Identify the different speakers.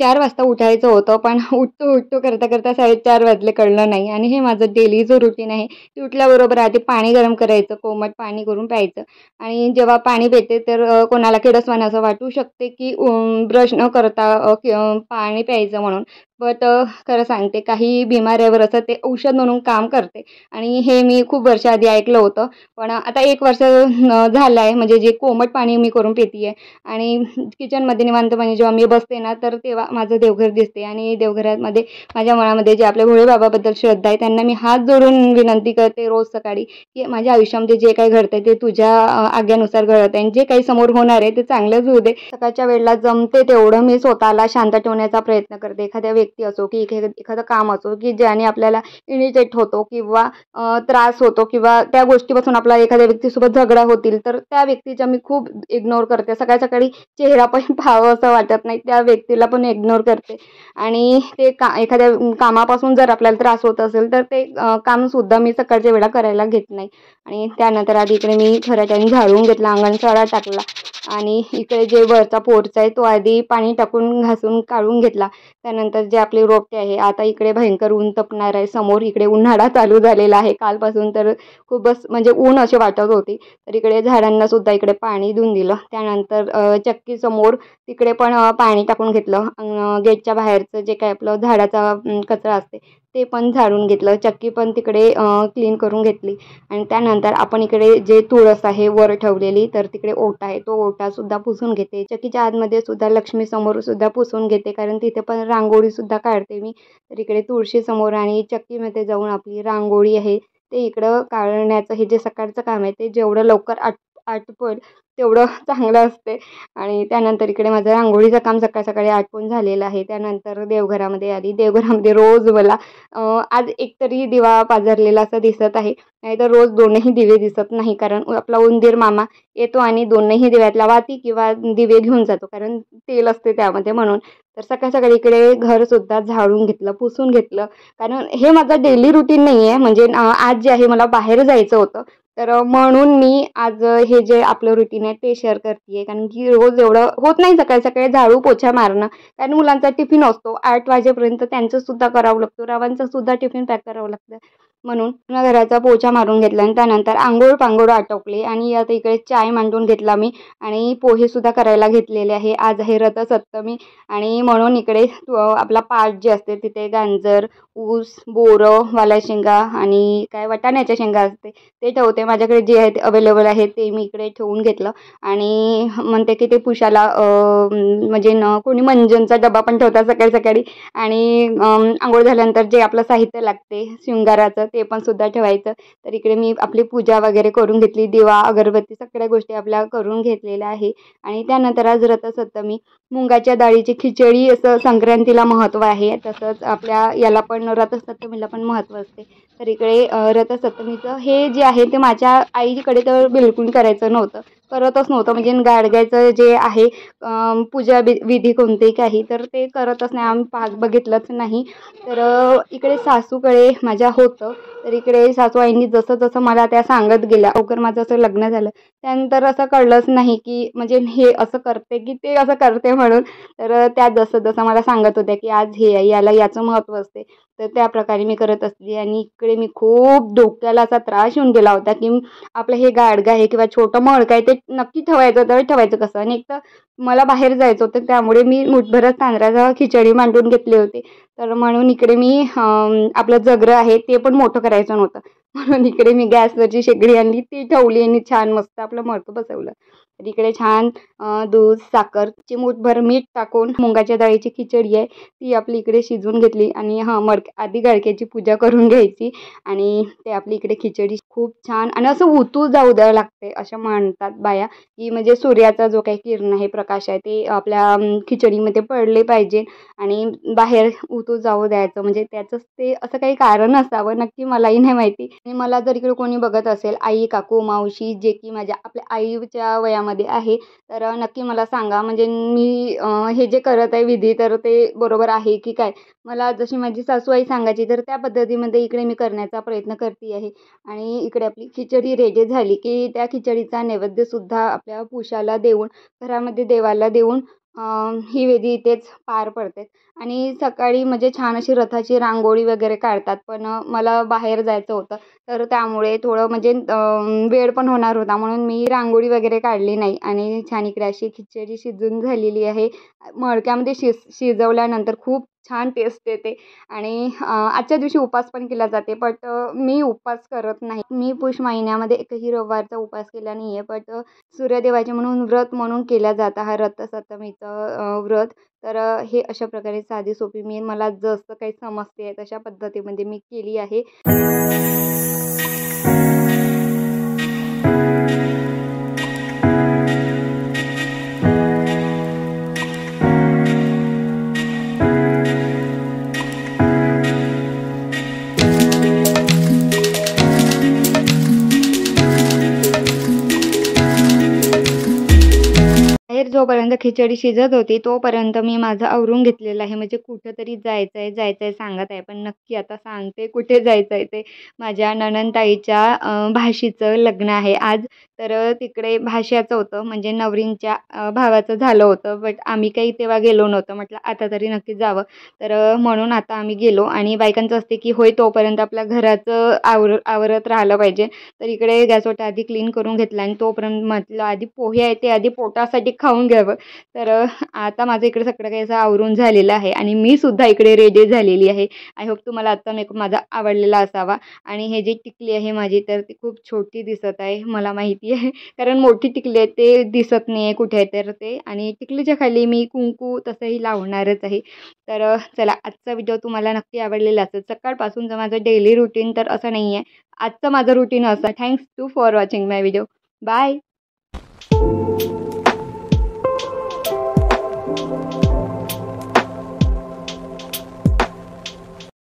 Speaker 1: 4 वाजता उठायचं होतं, पण उठतो करता 4:30 वाजले कळलं नाही आणि हे माझं डेली जो रुटीन आहे, की उठल्याबरोबर आधी पाणी गरम करायचं, कोमट पाणी करून प्यायचं आणि जेव्हा पाणी पिते तर कोणाला किडसवाणं असं वाटू शकते, की ब्रश न करता पाणी प्यायचं म्हणून. बट खरं सांगते काही बिमाऱ्यावर असं ते औषध म्हणून काम करते आणि हे मी खूप वर्षाआधी ऐकलं होतं. पण आता 1 वर्ष झालं आहे म्हणजे जे कोमट पाणी मी करून पिते आहे आणि किचनमध्ये निवांतपणे जेव्हा मी बसते ना, तर तेव्हा माझं देवघर दिसते आणि देवघरामध्ये माझ्या मनामध्ये जे आपल्या भोळेबाबाबद्दल श्रद्धा आहे, त्यांना मी हात जोडून विनंती करते रोज सकाळी, की माझ्या आयुष्यामध्ये जे काही घडतंय ते तुझ्या आज्ञेनुसार घडत आहे आणि जे काही समोर होणार आहे ते चांगलंच होऊ दे. सकाळच्या वेळेला जमते तेवढं मी स्वतःला शांत ठेवण्याचा प्रयत्न करते. एखाद्या व्यक्ती असो, की एखादं काम असो, की ज्याने आपल्याला इरिटेट होतो किंवा त्रास होतो किंवा त्या गोष्टीपासून आपला एखाद्या व्यक्तीसोबत झगडा होतील, तर त्या व्यक्तीचा मी खूप इग्नोर करते. सकाळी-सकाळी चेहरा पण पाहावं असं वाटत नाही. त्या व्यक्तीला पण इग्नोर करते आणि ते एखाद्या कामापासून जर आपल्याला त्रास होत असेल, तर ते कामसुद्धा मी सकाळच्या वेळेला करायला घेत नाही. आणि त्यानंतर आधी इकडे मी खराट्याने झाडून घेतला, अंगण सडा टाकला आणि इकडे जे वरचा पोर्च आहे, तो आधी पाणी टाकून घासून काढून घेतला. त्यानंतर जे आपले रोपटे आहे, आता इकडे भयंकर ऊन तपणार आहे. समोर इकडे उन्हाळा चालू झालेला आहे. कालपासून तर खूपच म्हणजे ऊन अशी वाटत होती. तर इकडे झाडांना सुद्धा इकडे पाणी देऊन दिलं. त्यानंतर चक्कीसमोर तिकडे पण पाणी टाकून घेतलं. गेटच्या बाहेरचं जे काही आपलं झाडाचा कचरा असते ते पण झाडून घेतलं. चक्की पण तिकडे क्लीन करून घेतली आणि त्यानंतर आपण इकडे जे तुळस आहे वर ठेवलेली, तर तिकडे ओटा आहे, तो ओटासुद्धा पुसून घेते. चक्कीच्या आतमध्ये सुद्धा लक्ष्मीसमोर सुद्धा पुसून घेते, कारण तिथे पण रांगोळीसुद्धा काढते मी. तर इकडे तुळशीसमोर आणि चक्कीमध्ये जाऊन आपली रांगोळी आहे ते इकडं काढण्याचं हे जे सकाळचं काम आहे ते जेवढं लवकर आटपेल तेवढं चांगलं असते. आणि त्यानंतर इकडे माझं रांगोळीचं काम सकाळी आटपून झालेलं आहे. त्यानंतर देवघरामध्ये आली. देवघरामध्ये रोज मला आज एकतरी दिवा पाझरलेला असं दिसत आहे. नाहीतर रोज 2ही दिवे दिसत नाही, कारण आपला उंदीर मामा येतो आणि 2ही दिव्यातला वाती किंवा दिवे घेऊन जातो, कारण तेल असते त्यामध्ये म्हणून. तर सकाळी इकडे घरसुद्धा झाडून घेतलं, पुसून घेतलं. कारण हे माझं डेली रुटीन नाही आहे. म्हणजे आज जे आहे मला बाहेर जायचं होतं. तर म्हणून मी आज हे जे आपलं रुटीन आहे ते शेअर करते कारण की रोज एवढं होत नाही सकाळी झाडू पोछा मारणं. कारण मुलांचा टिफिन असतो 8 वाजेपर्यंत, त्यांचंसुद्धा करावं लागतं. रावांचंसुद्धा टिफिन पॅक करावं लागतं. म्हणून पुन्हा घराचा पोछा मारून घेतला आणि त्यानंतर अंघोळ-पांघोळ आटोपले आणि आता इकडे चाय मांडून घेतला मी आणि पोहेसुद्धा करायला घेतलेले आहे. आज आहे रथसप्तमी आणि म्हणून इकडे आपला पाट जे असते तिथे गाजर, ऊस, बोरं, वाल्या शेंगा आणि काय वाटाण्याच्या शेंगा असते ते ठेवते. माझ्याकडे जे आहे ते अवेलेबल आहे ते मी इकडे ठेवून घेतलं आणि म्हणते की ते पुशाला म्हणजे कोणी मंजनचा डबा पण ठेवतात सकाळी आणि अंघोळ झाल्यानंतर जे आपलं साहित्य लागते शृंगाराचं ते पण सुद्धा ठेवायचं. तर इकडे मी आपली पूजा वगैरे करून घेतली. दिवा, अगरबत्ती सगळ्या गोष्टी आपल्या करून घेतलेल्या आहे आणि त्यानंतर आज रथसप्तमी. मुगाच्या डाळीची खिचडी असं संक्रांतीला महत्त्व आहे. तसंच आपल्या याला पण रथसप्तमीला पण महत्त्व असते. तर इकडे रथसप्तमीचं हे जे आहे ते माझ्या आईकडे तर बिलकुल करायचं नव्हतं. करतच नव्हतं म्हणजे गाडग्याचं जे आहे पूजा विधी कोणते काही तर ते करतच नाही. आम्ही पाक बघितलंच नाही. तर इकडे सासूकडे माझ्या होतं. तर इकडे सासूबाईंनी जसं मला त्या सांगत गेल्या. लवकर माझं असं लग्न झालं. त्यानंतर असं कळलंच नाही की म्हणजे हे असं करते की ते असं करते म्हणून. तर त्या जसं मला सांगत होत्या की आज हे आहे, याला याचं महत्त्व असते. तर त्याप्रकारे मी करत असते आणि इकडे मी खूप डोक्याला असा त्रास येऊन गेला होता की आपलं हे गाडगं आहे किंवा छोटं मडकं आहे ते नक्की ठेवायचं तर ठेवायचं कसं आणि एक तर मला बाहेर जायचं होतं त्यामुळे मी मुठभरच तांदळाचं खिचडी मांडून घेतली होती. तर म्हणून इकडे मी आपलं जगरं आहे ते पण मोठं करायचं नव्हतं. म्हणून इकडे मी गॅसवरची शेगडी आणली ती ठेवली आणि छान मस्त आपलं मडकं बसवलं. तर इकडे छान दूध, साखर, चिमूटभर मीठ टाकून मुगाच्या डाळीची खिचडी आहे ती आपली इकडे शिजवून घेतली आणि आधी गडक्याची पूजा करून घ्यायची आणि ते आपली इकडे खिचडी खूप छान आणि असं उतू जाऊ द्यावं लागते असं म्हणतात बाया, की म्हणजे सूर्याचा जो काही किरण आहे, प्रकाश आहे ते आपल्या खिचडीमध्ये पडले पाहिजे आणि बाहेर उतू जाऊ द्यायचं म्हणजे त्याचंच ते असं काही कारण असावं नक्की मलाही नाही माहिती. आणि मला जर इकडे कोणी बघत असेल आई, काकू, मावशी जे की माझ्या आपल्या आईच्या वयामध्ये आहे तर नक्की मला सांगा म्हणजे मी हे जे करत आहे विधी तर ते बरोबर आहे की काय. मला जशी माझी सासूबाई सांगायची तर त्या पद्धतीमध्ये इकडे मी करण्याचा प्रयत्न करते आहे. आणि इकडे आपली खिचडी रेडी झाली की त्या खिचडीचा नैवेद्यसुद्धा आपल्या पुरुषाला देऊन घरामध्ये देवाला देऊन ही विधी इथेच पार पडते. आणि सकाळी म्हणजे छान अशी रथाची रांगोळी वगैरे काढतात. पण मला बाहेर जायचं होतं, तर त्यामुळे थोडं म्हणजे वेळ पण होणार होता, म्हणून मी रांगोळी वगैरे काढली नाही. आणि छान इकडे अशी खिचडी शिजून झालेली आहे. मडक्यामध्ये शिजवल्यानंतर खूप छान टेस्ट येते. आणि आजच्या दिवशी उपवास पण केला जाते, बट मी उपवास करत नाही. मी पुष महिन्यामध्ये एकही रविवारचा उपवास केला नाही आहे. बट सूर्यदेवाचे म्हणून व्रत म्हणून केला जातं हा रथसप्तमीचं व्रत. तर हे अशा प्रकारे साधी सोपी मला जसं काही समजते तशा पद्धतीमध्ये मी केली आहे. बाहेर जोपर्यंत खिचडी शिजत होती तोपर्यंत मी माझं आवरून घेतलेलं आहे. म्हणजे कुठेतरी जायचं आहे, जायचं आहे सांगत आहे. पण नक्की आता सांगते कुठे जायचं आहे ते. माझ्या नणंदताईच्या भाषीचं लग्न आहे आज. तर तिकडे भाच्याचं होतं, म्हणजे नवरींच्या भावाचं झालं होतं. बट आम्ही काही तेव्हा गेलो नव्हतो. म्हटलं आता तरी नक्की जावं. तर म्हणून आता आम्ही गेलो. आणि बायकांचं असते की होय तोपर्यंत आपल्या घराचं आवरत राहिलं पाहिजे. तर इकडे गॅस ओटा आधी क्लीन करून घेतला आणि तोपर्यंत म्हटलं आधी पोहे आहे ते आधी पोटासाठी खाऊन घ्यावं. तर आता माझं इकडे सगळं काही असं आवरून झालेलं आहे आणि मी सुद्धा इकडे रेडी झालेली आहे. आय होप तुम्हाला आजचा मेकअप माझा आवडलेला असावा. आणि हे जी टिकली आहे माझी तर ती खूप छोटी दिसत आहे मला माहिती आहे. कारण मोठी टिकली आहे ते दिसत नाही आहे कुठे तर ते. आणि टिकलीच्या खाली मी कुंकू तसंही लावणारच आहे. तर चला आजचा व्हिडिओ तुम्हाला नक्की आवडलेला असेल. सकाळपासूनचं माझं डेली रुटीन तर असं नाही आहे. आजचं माझं रुटीन असं. Thanks to for watching my video. Bye.